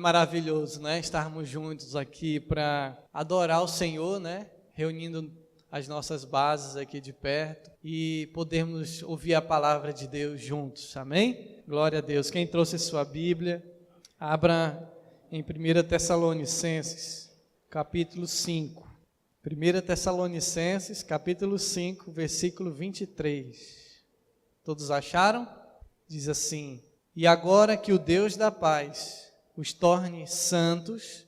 Como é maravilhoso, né? Estarmos juntos aqui para adorar o Senhor, né? Reunindo as nossas bases aqui de perto e podermos ouvir a palavra de Deus juntos, amém? Glória a Deus. Quem trouxe sua Bíblia, abra em 1 Tessalonicenses, capítulo 5. 1 Tessalonicenses, capítulo 5, versículo 23. Todos acharam? Diz assim: E agora que o Deus da paz os torne santos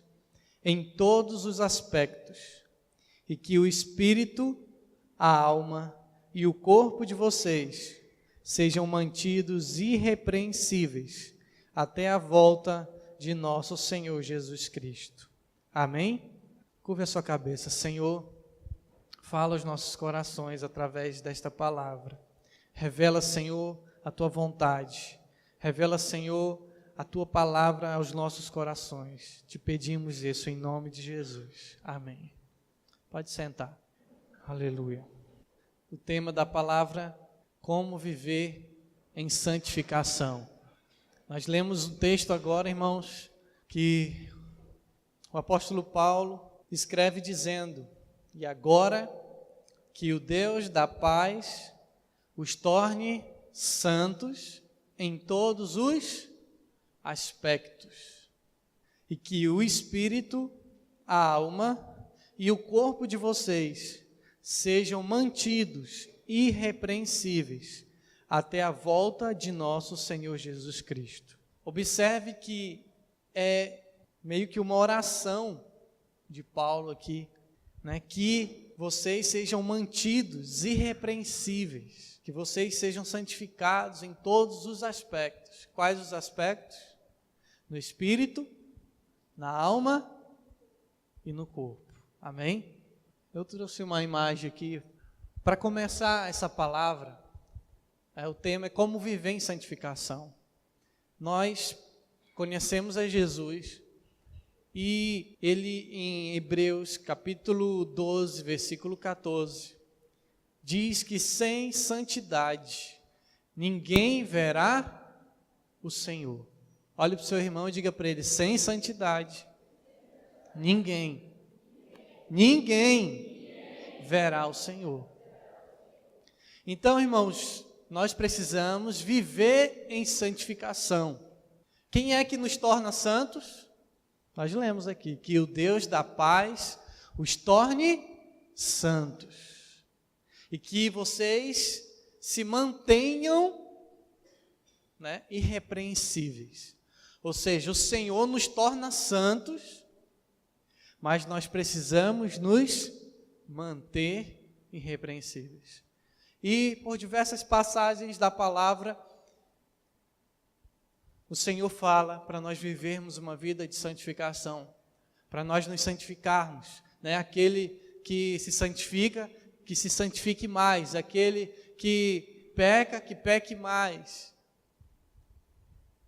em todos os aspectos, e que o espírito, a alma e o corpo de vocês sejam mantidos irrepreensíveis até a volta de nosso Senhor Jesus Cristo. Amém? Curva a sua cabeça. Senhor, fala aos nossos corações através desta palavra. Revela, Senhor, a tua vontade. Revela, Senhor, a tua palavra aos nossos corações. Te pedimos isso em nome de Jesus. Amém. Pode sentar. Aleluia. O tema da palavra: como viver em santificação. Nós lemos um texto agora, irmãos, que o apóstolo Paulo escreve dizendo: E agora que o Deus da paz os torne santos em todos os aspectos, e que o espírito, a alma e o corpo de vocês sejam mantidos irrepreensíveis até a volta de nosso Senhor Jesus Cristo. Observe que é meio que uma oração de Paulo aqui, né? Que vocês sejam mantidos irrepreensíveis, que vocês sejam santificados em todos os aspectos. Quais os aspectos? No espírito, na alma e no corpo. Amém? Eu trouxe uma imagem aqui para começar essa palavra. O tema é como viver em santificação. Nós conhecemos a Jesus e ele, em Hebreus capítulo 12, versículo 14, diz que sem santidade ninguém verá o Senhor. Olhe para o seu irmão e diga para ele: sem santidade ninguém verá o Senhor. Então, irmãos, nós precisamos viver em santificação. Quem é que nos torna santos? Nós lemos aqui que o Deus da paz os torne santos, e que vocês se mantenham, né, irrepreensíveis. Ou seja, o Senhor nos torna santos, mas nós precisamos nos manter irrepreensíveis. E por diversas passagens da palavra, o Senhor fala para nós vivermos uma vida de santificação, para nós nos santificarmos, né? Aquele que se santifica, que se santifique mais, aquele que peca, que peque mais.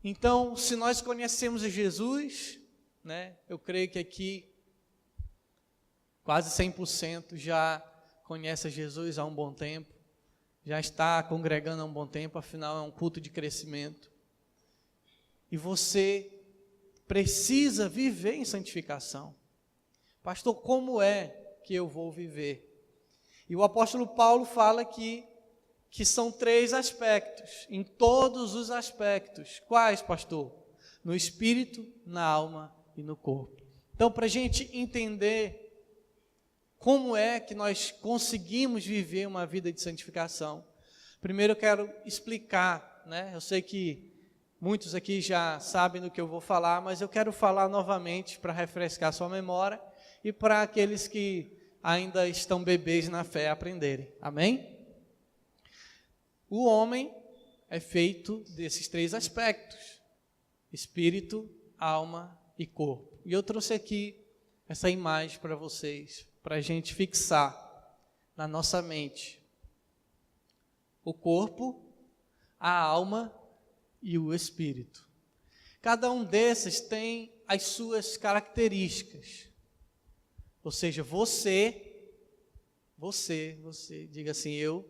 Então, se nós conhecemos Jesus, né? Eu creio que aqui quase 100% já conhece a Jesus há um bom tempo, já está congregando há um bom tempo, afinal é um culto de crescimento. E você precisa viver em santificação. Pastor, como é que eu vou viver? E o apóstolo Paulo fala que são 3 aspectos, em todos os aspectos. Quais, pastor? No espírito, na alma e no corpo. Então, para a gente entender como é que nós conseguimos viver uma vida de santificação, primeiro eu quero explicar, né? Eu sei que muitos aqui já sabem do que eu vou falar, mas eu quero falar novamente para refrescar sua memória e para aqueles que ainda estão bebês na fé aprenderem. Amém? O homem é feito desses 3 aspectos: espírito, alma e corpo. E eu trouxe aqui essa imagem para vocês, para a gente fixar na nossa mente o corpo, a alma e o espírito. Cada um desses tem as suas características. Ou seja, você, diga assim: eu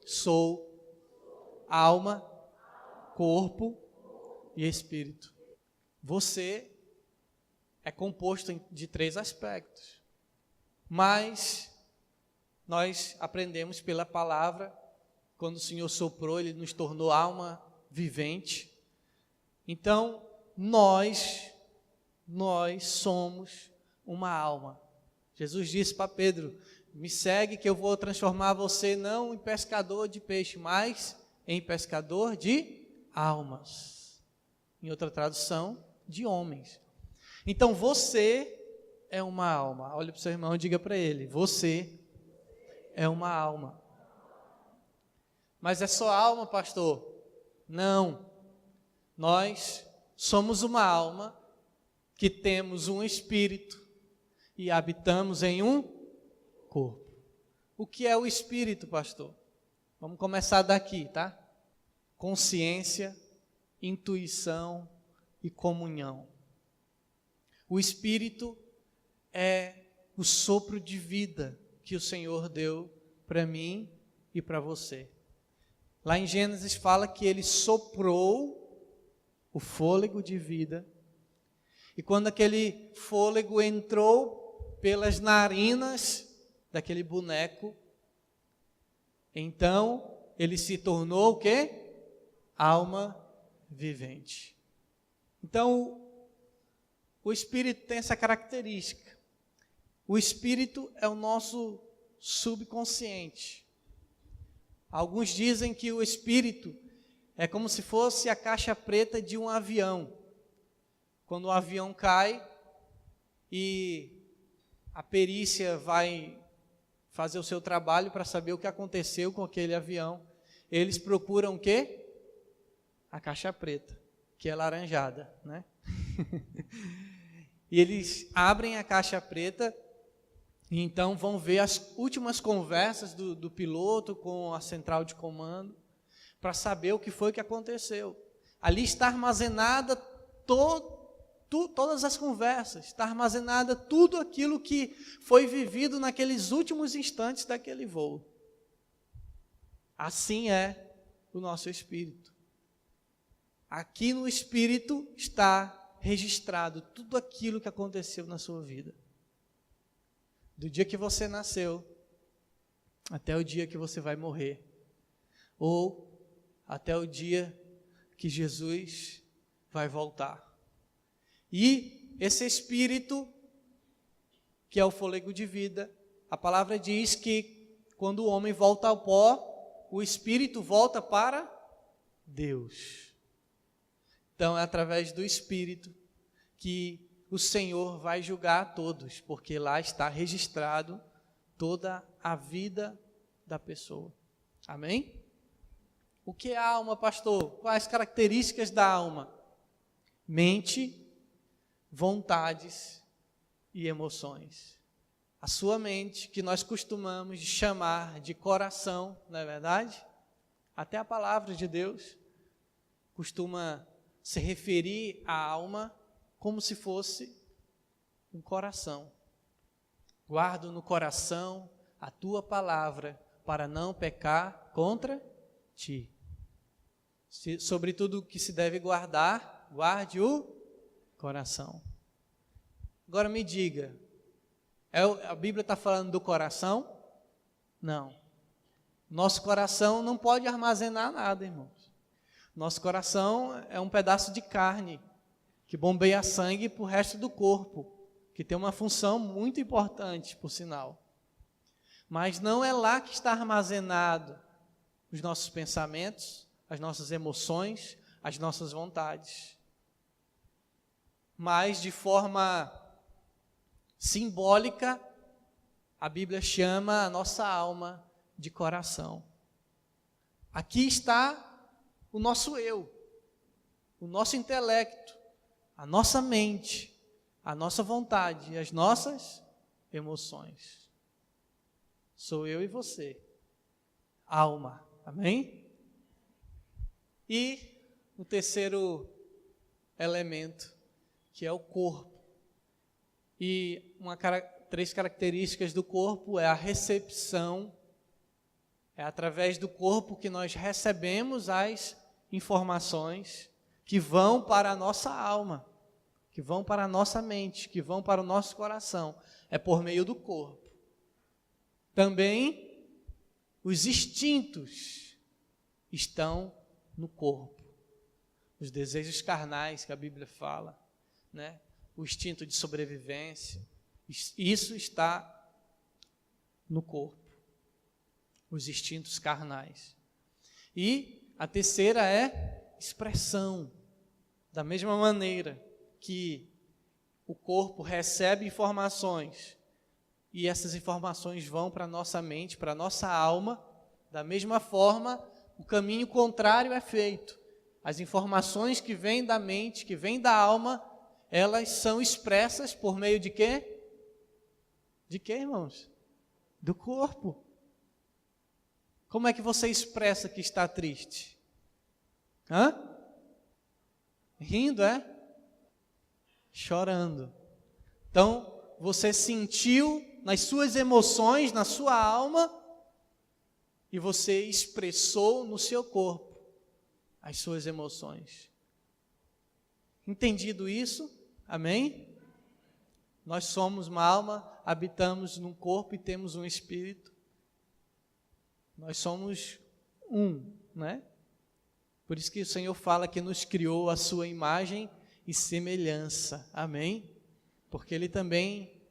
sou alma, corpo e espírito. Você é composto de 3 aspectos. Mas nós aprendemos pela palavra, quando o Senhor soprou, Ele nos tornou alma vivente. Então, nós somos uma alma. Jesus disse para Pedro: me segue que eu vou transformar você não em pescador de peixe, mas em pescador de almas. Em outra tradução, de homens. Então você é uma alma. Olha para o seu irmão e diga para ele: você é uma alma. Mas é só alma, pastor? Não. Nós somos uma alma que temos um espírito e habitamos em um corpo. O que é o espírito, pastor? Vamos começar daqui, tá? Consciência, intuição e comunhão. O espírito é o sopro de vida que o Senhor deu para mim e para você. Lá em Gênesis fala que Ele soprou o fôlego de vida, e quando aquele fôlego entrou pelas narinas daquele boneco, então ele se tornou o quê? Alma vivente. Então, o Espírito tem essa característica. O Espírito é o nosso subconsciente. Alguns dizem que o Espírito é como se fosse a caixa preta de um avião. Quando o avião cai e a perícia vai fazer o seu trabalho para saber o que aconteceu com aquele avião, eles procuram o quê? A caixa preta, que é laranjada, né? E eles abrem a caixa preta e então vão ver as últimas conversas do piloto com a central de comando para saber o que foi que aconteceu. Ali está armazenada todas as conversas, está armazenada tudo aquilo que foi vivido naqueles últimos instantes daquele voo. Assim é o nosso espírito. Aqui no espírito está registrado tudo aquilo que aconteceu na sua vida. Do dia que você nasceu até o dia que você vai morrer, ou até o dia que Jesus vai voltar. E esse espírito, que é o fôlego de vida, a palavra diz que quando o homem volta ao pó, o espírito volta para Deus. Então é através do espírito que o Senhor vai julgar a todos, porque lá está registrado toda a vida da pessoa. Amém? O que é a alma, pastor? Quais as características da alma? Mente, vontades e emoções. A sua mente, que nós costumamos chamar de coração, não é verdade? Até a palavra de Deus costuma se referir à alma como se fosse um coração. Guardo no coração a tua palavra para não pecar contra ti. Sobre tudo o que se deve guardar, guarde o coração. Agora me diga, a Bíblia está falando do coração? Não. Nosso coração não pode armazenar nada, irmãos. Nosso coração é um pedaço de carne que bombeia sangue para o resto do corpo, que tem uma função muito importante, por sinal. Mas não é lá que está armazenado os nossos pensamentos, as nossas emoções, as nossas vontades. Mas de forma simbólica, a Bíblia chama a nossa alma de coração. Aqui está o nosso eu, o nosso intelecto, a nossa mente, a nossa vontade e as nossas emoções. Sou eu e você, alma, amém? E o terceiro elemento, que é o corpo. E 3 características do corpo é a recepção. É através do corpo que nós recebemos as informações que vão para a nossa alma. que vão para a nossa mente, que vão para o nosso coração, é por meio do corpo. Também os instintos estão no corpo. Os desejos carnais que a Bíblia fala, né? O instinto de sobrevivência, isso está no corpo. Os instintos carnais. E a terceira é expressão. Da mesma maneira que o corpo recebe informações e essas informações vão para a nossa mente, para a nossa alma, da mesma forma, o caminho contrário é feito. As informações que vêm da mente, que vêm da alma, elas são expressas por meio de quê? De quê, irmãos? Do corpo. Como é que você expressa que está triste? Rindo, é? Chorando. Então, você sentiu nas suas emoções, na sua alma, e você expressou no seu corpo as suas emoções. Entendido isso? Amém? Nós somos uma alma, habitamos num corpo e temos um espírito. Nós somos um, né? Por isso que o Senhor fala que nos criou a sua imagem e semelhança. Amém? Porque Ele também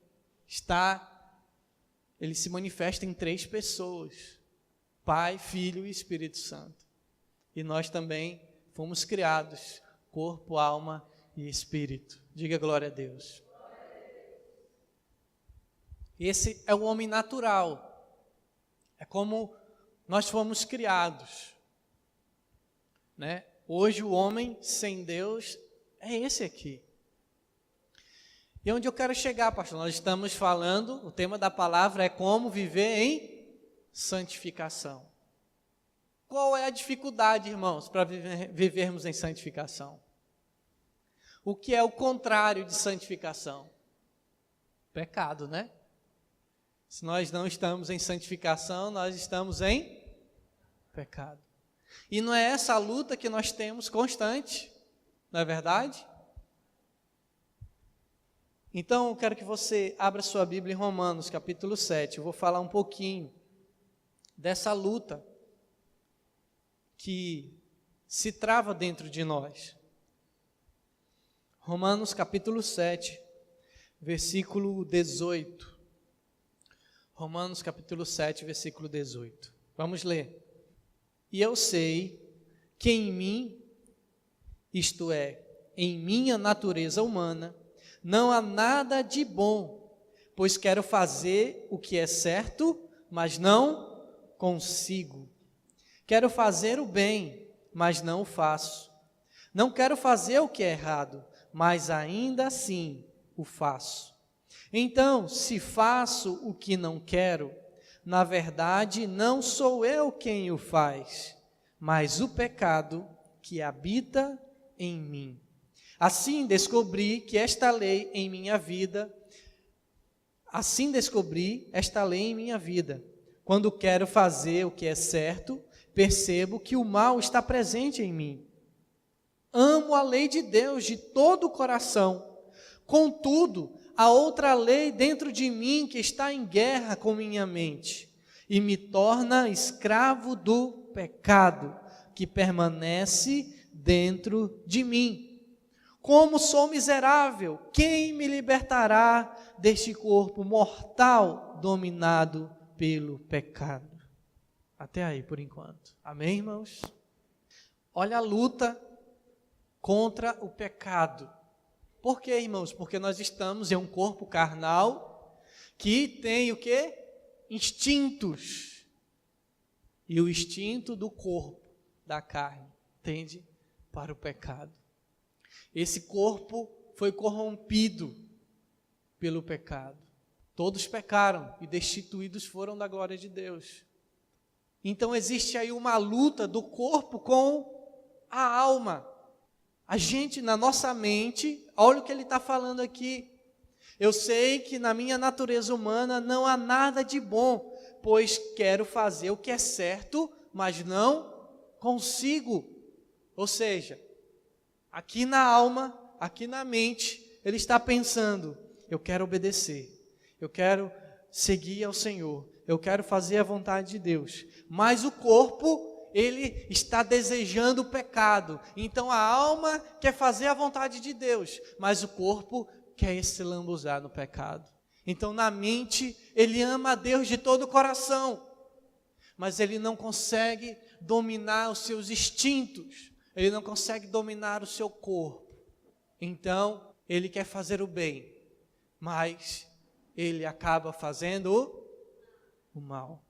Ele se manifesta em 3 pessoas: Pai, Filho e Espírito Santo. E nós também fomos criados, corpo, alma e espírito. Diga glória a Deus. Esse é o homem natural. É como nós fomos criados, né? Hoje o homem sem Deus é esse aqui. E onde eu quero chegar, pastor? Nós estamos falando, o tema da palavra é como viver em santificação. Qual é a dificuldade, irmãos, para vivermos em santificação? O que é o contrário de santificação? Pecado, né? Se nós não estamos em santificação, nós estamos em pecado. E não é essa a luta que nós temos constante, não é verdade? Então, eu quero que você abra sua Bíblia em Romanos, capítulo 7. Eu vou falar um pouquinho dessa luta que se trava dentro de nós. Romanos, capítulo 7, versículo 18. Romanos, capítulo 7, versículo 18. Vamos ler. E eu sei que em mim, isto é, em minha natureza humana, não há nada de bom, pois quero fazer o que é certo, mas não consigo. Quero fazer o bem, mas não o faço. Não quero fazer o que é errado, mas ainda assim o faço. Então, se faço o que não quero, na verdade não sou eu quem o faz, mas o pecado que habita em mim. Assim descobri esta lei em minha vida. Quando quero fazer o que é certo, percebo que o mal está presente em mim. Amo a lei de Deus de todo o coração. Contudo, há outra lei dentro de mim que está em guerra com minha mente e me torna escravo do pecado que permanece dentro de mim. Como sou miserável, quem me libertará deste corpo mortal dominado pelo pecado? Até aí por enquanto. Amém, irmãos? Olha a luta contra o pecado. Por quê, irmãos? Porque nós estamos em um corpo carnal que tem o quê? Instintos. E o instinto do corpo, da carne, tende para o pecado. Esse corpo foi corrompido pelo pecado. Todos pecaram e destituídos foram da glória de Deus. Então existe aí uma luta do corpo com a alma. A gente, na nossa mente, olha o que ele está falando aqui. Eu sei que na minha natureza humana não há nada de bom, pois quero fazer o que é certo, mas não consigo. Ou seja, aqui na alma, aqui na mente, ele está pensando: eu quero obedecer, eu quero seguir ao Senhor, eu quero fazer a vontade de Deus, mas o corpo, ele está desejando o pecado. Então a alma quer fazer a vontade de Deus, mas o corpo quer se lambuzar no pecado. Então na mente ele ama a Deus de todo o coração, mas ele não consegue dominar os seus instintos, ele não consegue dominar o seu corpo. Então ele quer fazer o bem, mas ele acaba fazendo o mal.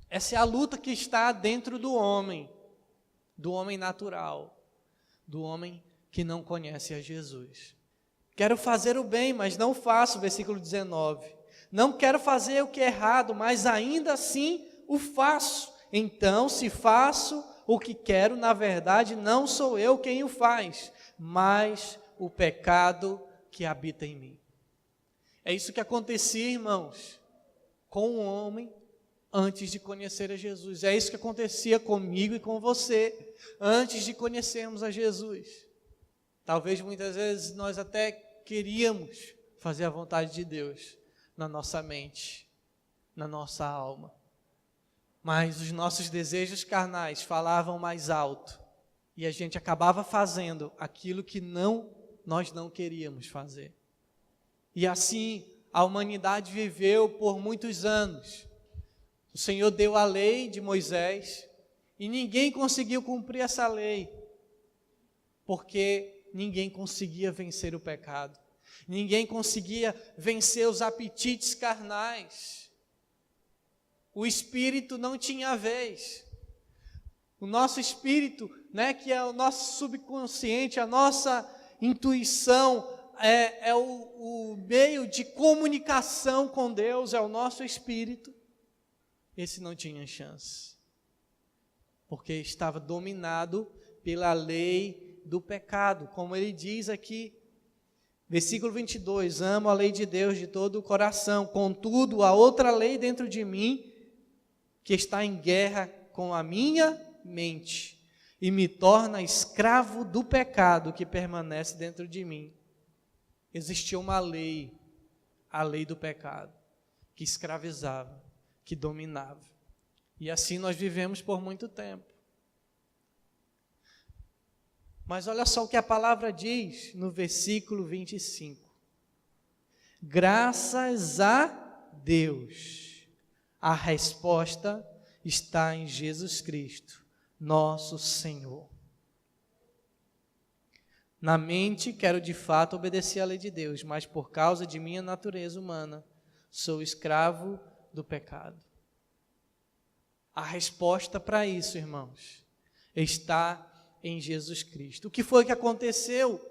Essa é a luta que está dentro do homem natural, do homem que não conhece a Jesus. Quero fazer o bem, mas não faço, versículo 19. Não quero fazer o que é errado, mas ainda assim o faço. Então, se faço o que quero, na verdade, não sou eu quem o faz, mas o pecado que habita em mim. É isso que acontecia, irmãos, com o homem antes de conhecer a Jesus. É isso que acontecia comigo e com você antes de conhecermos a Jesus. Talvez muitas vezes nós até queríamos fazer a vontade de Deus na nossa mente, na nossa alma, mas os nossos desejos carnais falavam mais alto e a gente acabava fazendo aquilo que nós não queríamos fazer. E assim a humanidade viveu por muitos anos. O Senhor deu a lei de Moisés e ninguém conseguiu cumprir essa lei, porque ninguém conseguia vencer o pecado, ninguém conseguia vencer os apetites carnais. O espírito não tinha vez. O nosso espírito, que é o nosso subconsciente, a nossa intuição, é o meio de comunicação com Deus, é o nosso espírito. Esse não tinha chance, porque estava dominado pela lei do pecado, como ele diz aqui, versículo 22, amo a lei de Deus de todo o coração, contudo, há outra lei dentro de mim, que está em guerra com a minha mente, e me torna escravo do pecado que permanece dentro de mim. Existia uma lei, a lei do pecado, que escravizava, que dominava. E assim nós vivemos por muito tempo. Mas olha só o que a palavra diz no versículo 25. Graças a Deus, a resposta está em Jesus Cristo, nosso Senhor. Na mente, quero de fato obedecer à lei de Deus, mas por causa de minha natureza humana, sou escravo do pecado. A resposta para isso, irmãos, está em Jesus Cristo. O que foi que aconteceu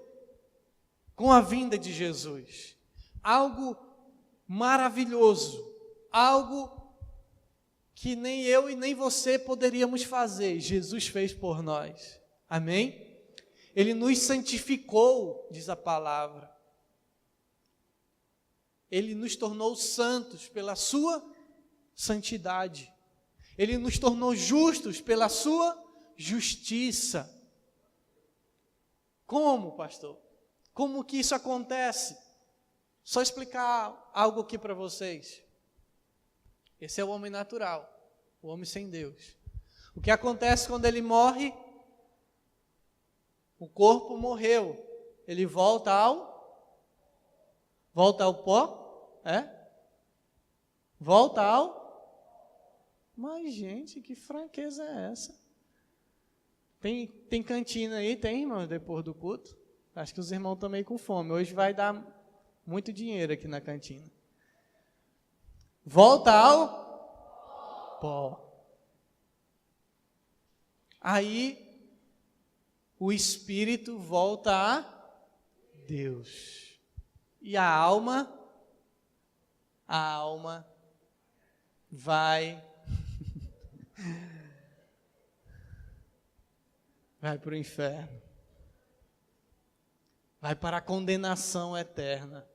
com a vinda de Jesus? Algo maravilhoso, algo que nem eu e nem você poderíamos fazer, Jesus fez por nós. Amém? Ele nos santificou, diz a palavra. Ele nos tornou santos pela sua santidade. Ele nos tornou justos pela sua justiça. Como, pastor? Como que isso acontece? Só explicar algo aqui para vocês. Esse é o homem natural, o homem sem Deus. O que acontece quando ele morre? O corpo morreu. Ele volta ao pó? Volta ao? Mas, gente, que fraqueza é essa? Tem cantina aí? Tem, irmão, depois do culto? Acho que os irmãos estão meio com fome. Hoje vai dar muito dinheiro aqui na cantina. Volta ao pó. Aí, o espírito volta a Deus. E a alma vai para o inferno. Vai para a condenação eterna.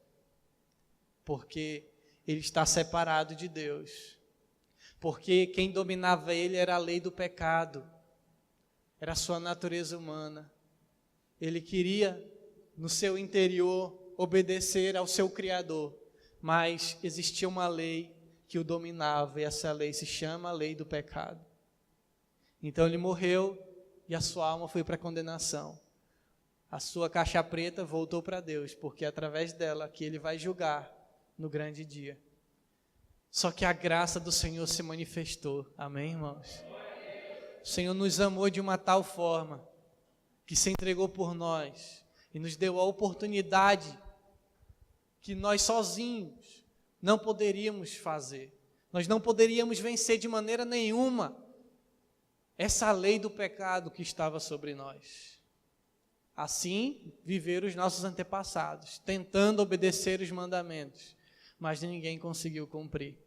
Porque ele está separado de Deus. Porque quem dominava ele era a lei do pecado. Era a sua natureza humana. Ele queria no seu interior, obedecer ao seu Criador, mas existia uma lei que o dominava, e essa lei se chama a lei do pecado. Então ele morreu e a sua alma foi para a condenação. A sua caixa preta voltou para Deus, porque é através dela que ele vai julgar no grande dia. Só que a graça do Senhor se manifestou. Amém, irmãos? O Senhor nos amou de uma tal forma que se entregou por nós e nos deu a oportunidade que nós sozinhos não poderíamos fazer. Nós não poderíamos vencer de maneira nenhuma essa lei do pecado que estava sobre nós. Assim viveram os nossos antepassados, tentando obedecer os mandamentos, mas ninguém conseguiu cumprir,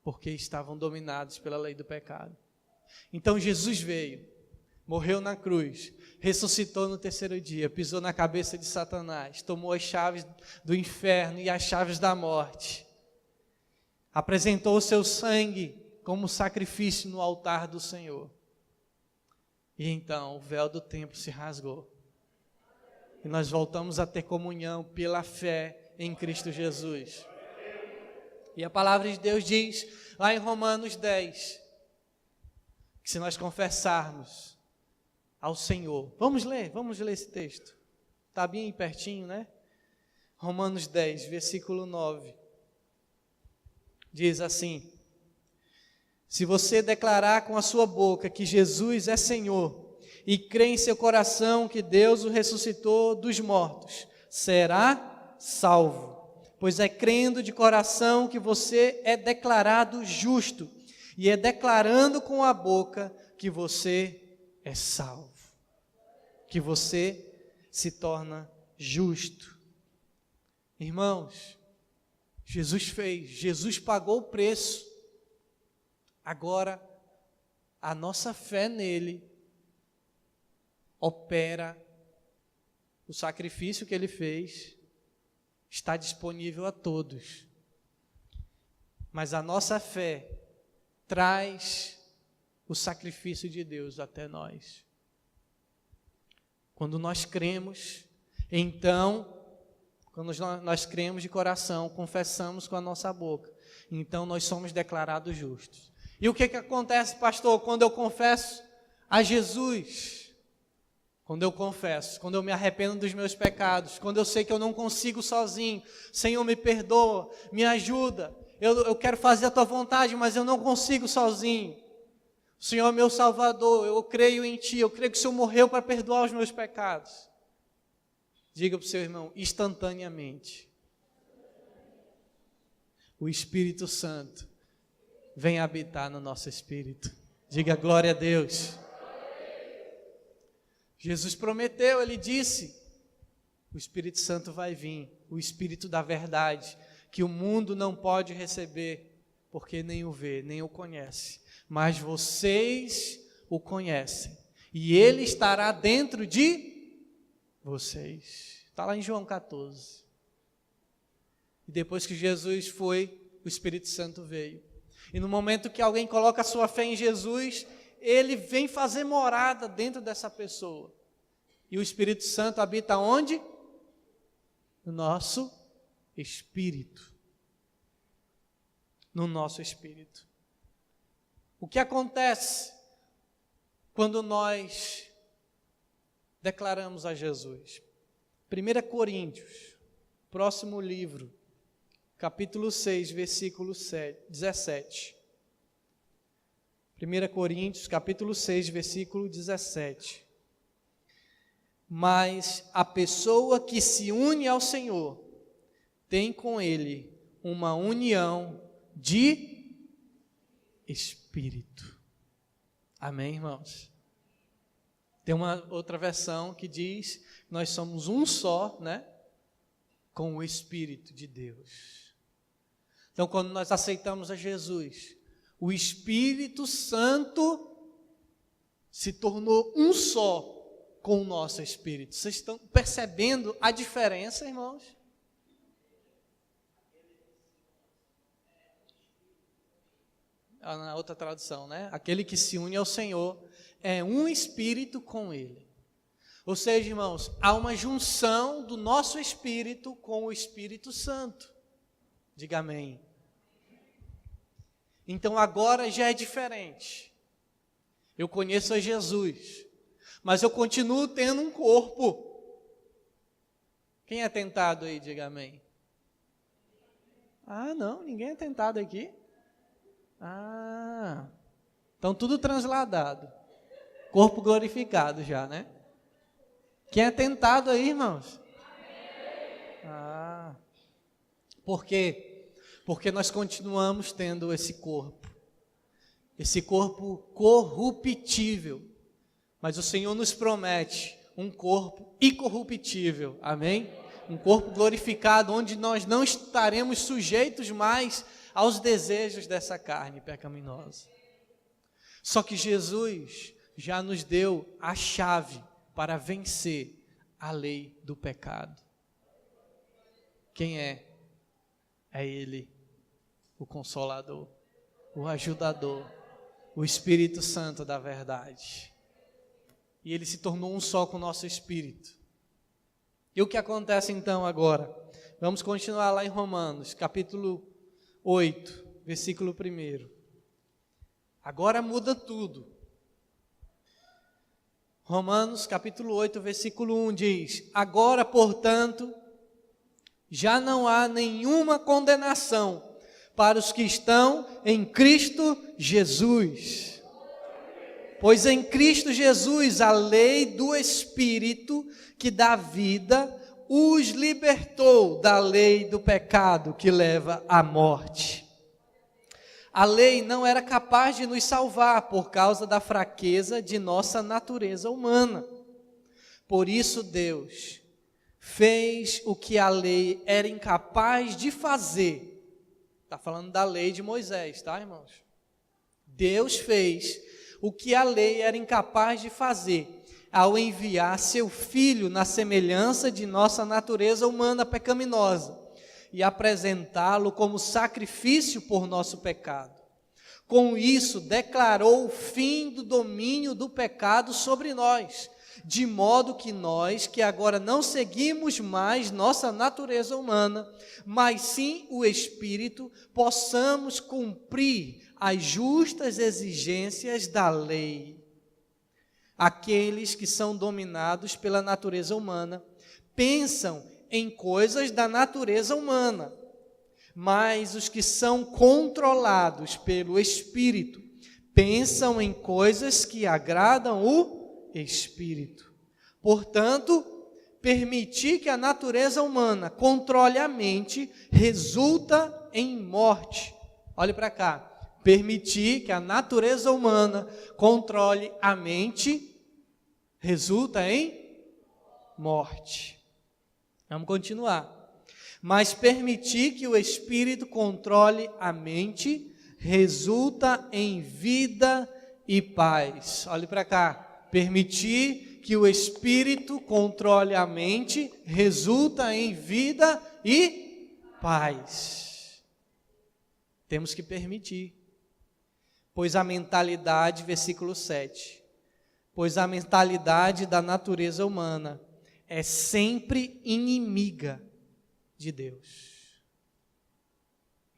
porque estavam dominados pela lei do pecado. Então Jesus veio, morreu na cruz, ressuscitou no terceiro dia, pisou na cabeça de Satanás, tomou as chaves do inferno e as chaves da morte, apresentou o seu sangue como sacrifício no altar do Senhor. E então o véu do templo se rasgou. E nós voltamos a ter comunhão pela fé em Cristo Jesus. E a palavra de Deus diz, lá em Romanos 10, que se nós confessarmos ao Senhor, vamos ler esse texto. Está bem pertinho, né? Romanos 10, versículo 9. Diz assim: se você declarar com a sua boca que Jesus é Senhor e crer em seu coração que Deus o ressuscitou dos mortos, será salvo. Pois é crendo de coração que você é declarado justo, e é declarando com a boca que você é salvo, que você se torna justo. Irmãos, Jesus pagou o preço. Agora, a nossa fé nele opera, o sacrifício que ele fez está disponível a todos. Mas a nossa fé traz o sacrifício de Deus até nós. Quando nós cremos, então, quando nós cremos de coração, confessamos com a nossa boca, então nós somos declarados justos. E o que acontece, pastor, quando eu confesso a Jesus? Quando eu me arrependo dos meus pecados, quando eu sei que eu não consigo sozinho, Senhor, me perdoa, me ajuda, eu quero fazer a tua vontade, mas eu não consigo sozinho. O Senhor é meu Salvador, eu creio em Ti, eu creio que o Senhor morreu para perdoar os meus pecados. Diga para o seu irmão, instantaneamente, o Espírito Santo vem habitar no nosso espírito. Diga glória a Deus. Jesus prometeu, ele disse, o Espírito Santo vai vir, o Espírito da verdade, que o mundo não pode receber, porque nem o vê, nem o conhece, mas vocês o conhecem, e ele estará dentro de vocês. Está lá em João 14. E depois que Jesus foi, o Espírito Santo veio. E no momento que alguém coloca a sua fé em Jesus, ele vem fazer morada dentro dessa pessoa. E o Espírito Santo habita onde? No nosso espírito. No nosso espírito. O que acontece quando nós declaramos a Jesus? 1 Coríntios, próximo livro, capítulo 6, versículo 17. 1 Coríntios, capítulo 6, versículo 17. Mas a pessoa que se une ao Senhor tem com Ele uma união de espírito. Amém, irmãos? Tem uma outra versão que diz que nós somos um só, né? Com o Espírito de Deus. Então, quando nós aceitamos a Jesus, o Espírito Santo se tornou um só com o nosso espírito. Vocês estão percebendo a diferença, irmãos? Na outra tradução, né? Aquele que se une ao Senhor é um espírito com Ele. Ou seja, irmãos, há uma junção do nosso espírito com o Espírito Santo. Diga amém. Então agora já é diferente. Eu conheço a Jesus, mas eu continuo tendo um corpo. Quem é tentado aí, diga amém. Ah, não, ninguém é tentado aqui. Ah, então tudo transladado. Corpo glorificado já, né? Quem é tentado aí, irmãos? Ah, por quê? Porque nós continuamos tendo esse corpo corruptível, mas o Senhor nos promete um corpo incorruptível, amém? Um corpo glorificado, onde nós não estaremos sujeitos mais aos desejos dessa carne pecaminosa. Só que Jesus já nos deu a chave para vencer a lei do pecado. Quem é? É Ele, o Consolador, o Ajudador, o Espírito Santo da verdade. E Ele se tornou um só com o nosso espírito. E o que acontece então agora? Vamos continuar lá em Romanos, capítulo 8, versículo 1. Agora muda tudo. Romanos, capítulo 8, versículo 1 diz: agora, portanto, já não há nenhuma condenação para os que estão em Cristo Jesus. Pois em Cristo Jesus a lei do Espírito que dá vida os libertou da lei do pecado que leva à morte. A lei não era capaz de nos salvar por causa da fraqueza de nossa natureza humana. Por isso Deus fez o que a lei era incapaz de fazer. Está falando da lei de Moisés, tá, irmãos? Deus fez o que a lei era incapaz de fazer, ao enviar seu Filho na semelhança de nossa natureza humana pecaminosa, e apresentá-lo como sacrifício por nosso pecado. Com isso, declarou o fim do domínio do pecado sobre nós, de modo que nós, que agora não seguimos mais nossa natureza humana, mas sim o Espírito, possamos cumprir as justas exigências da lei. Aqueles que são dominados pela natureza humana pensam em coisas da natureza humana, mas os que são controlados pelo Espírito pensam em coisas que agradam o Espírito. Portanto, permitir que a natureza humana controle a mente resulta em morte. Olhe para cá. Permitir que a natureza humana controle a mente resulta em morte. Vamos continuar. Mas permitir que o Espírito controle a mente resulta em vida e paz. Olhe para cá. Permitir que o Espírito controle a mente resulta em vida e paz. Temos que permitir. Pois a mentalidade, versículo 7, pois a mentalidade da natureza humana é sempre inimiga de Deus.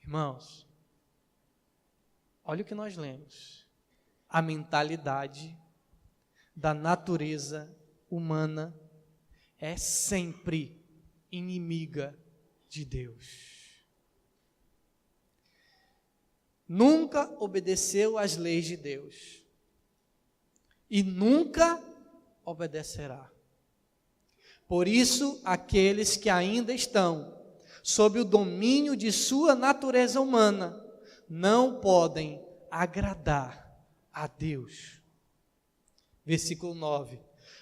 Irmãos, olha o que nós lemos. A mentalidade da natureza humana é sempre inimiga de Deus. Nunca obedeceu às leis de Deus e nunca obedecerá. Por isso, aqueles que ainda estão sob o domínio de sua natureza humana não podem agradar a Deus. Versículo 9.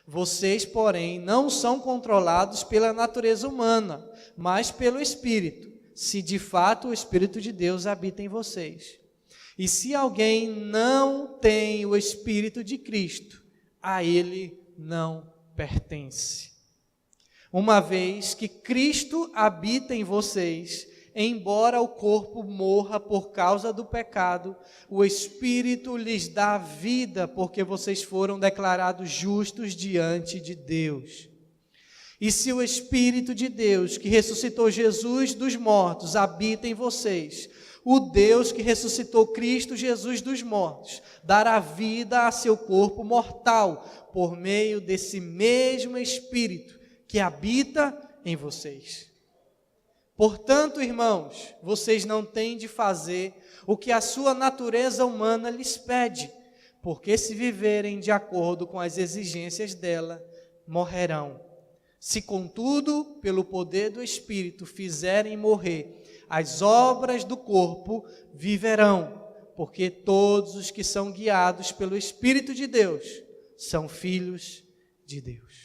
Vocês, porém, não são controlados pela natureza humana, mas pelo Espírito, se de fato o Espírito de Deus habita em vocês. E se alguém não tem o Espírito de Cristo, a ele não pertence. Uma vez que Cristo habita em vocês, embora o corpo morra por causa do pecado, o Espírito lhes dá vida, porque vocês foram declarados justos diante de Deus. E se o Espírito de Deus, que ressuscitou Jesus dos mortos, habita em vocês, o Deus que ressuscitou Cristo Jesus dos mortos, dará vida a seu corpo mortal, por meio desse mesmo Espírito que habita em vocês. Portanto, irmãos, vocês não têm de fazer o que a sua natureza humana lhes pede, porque se viverem de acordo com as exigências dela, morrerão. Se, contudo, pelo poder do Espírito fizerem morrer as obras do corpo, viverão, porque todos os que são guiados pelo Espírito de Deus são filhos de Deus.